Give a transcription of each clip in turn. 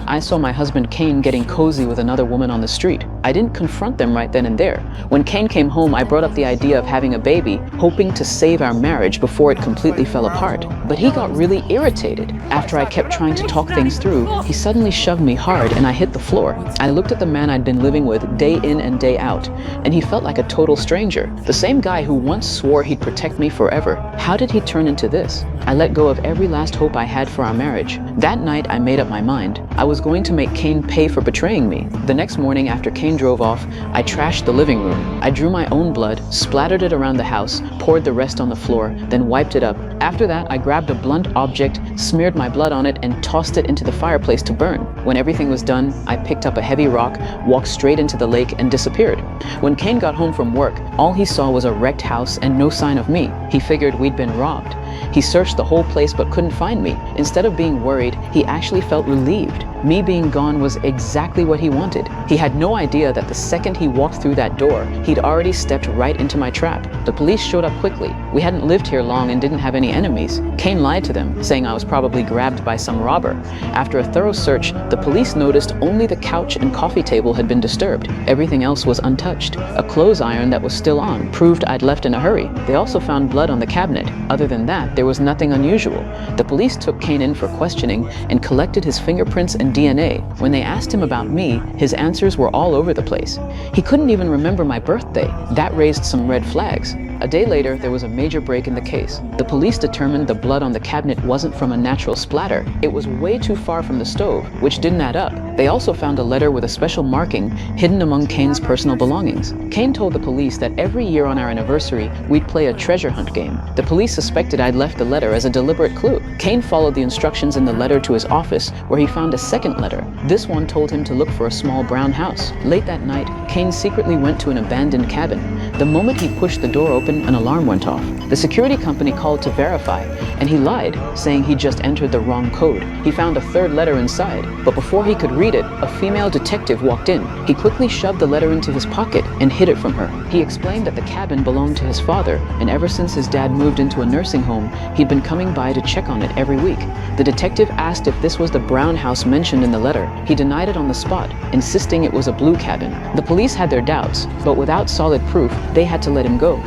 I saw my husband Kane getting cozy with another woman on the street. I didn't confront them right then and there. When Kane came home, I brought up the idea of having a baby, hoping to save our marriage before it completely fell apart. But he got really irritated. After I kept trying to talk things through, he suddenly shoved me hard and I hit the floor. I looked at the man I'd been living with day in and day out, and he felt like a total stranger. The same guy who once swore he'd protect me forever. How did he turn into this? I let go of every last hope I had for our marriage. That night, I made up my mind. I was going to make Kane pay for betraying me. The next morning, after Kane drove off, I trashed the living room. I drew my own blood, splattered it around the house, poured the rest on the floor, then wiped it up. After that, I grabbed a blunt object, smeared my blood on it, and tossed it into the fireplace to burn. When everything was done, I picked up a heavy rock, walked straight into the lake, and disappeared. When Kane got home from work, all he saw was a wrecked house and no sign of me. He figured we'd been robbed. He searched the whole place but couldn't find me. Instead of being worried, he actually felt relieved. Me being gone was exactly what he wanted. He had no idea that the second he walked through that door, he'd already stepped right into my trap. The police showed up quickly. We hadn't lived here long and didn't have any enemies. Kane lied to them, saying I was probably grabbed by some robber. After a thorough search, the police noticed only the couch and coffee table had been disturbed. Everything else was untouched. A clothes iron that was still on proved I'd left in a hurry. They also found blood on the cabinet. Other than that, there was nothing unusual. The police took Kane in for questioning and collected his fingerprints and DNA. When they asked him about me, his answers were all over the place. He couldn't even remember my birthday. That raised some red flags. A day later, there was a major break in the case. The police determined the blood on the cabinet wasn't from a natural splatter. It was way too far from the stove, which didn't add up. They also found a letter with a special marking hidden among Kane's personal belongings. Kane told the police that every year on our anniversary, we'd play a treasure hunt game. The police suspected I'd left the letter as a deliberate clue. Kane followed the instructions in the letter to his office, where he found a second letter. This one told him to look for a small brown house. Late that night, Kane secretly went to an abandoned cabin. The moment he pushed the door open, an alarm went off. The security company called to verify, and he lied, saying he just entered the wrong code. He found a third letter inside, but before he could read it, a female detective walked in. He quickly shoved the letter into his pocket and hid it from her. He explained that the cabin belonged to his father, and ever since his dad moved into a nursing home, he'd been coming by to check on it every week. The detective asked if this was the brown house mentioned in the letter. He denied it on the spot, insisting it was a blue cabin. The police had their doubts, but without solid proof, they had to let him go.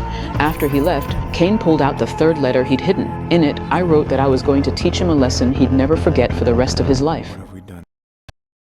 After he left, Kane pulled out the third letter he'd hidden. In it, I wrote that I was going to teach him a lesson he'd never forget for the rest of his life.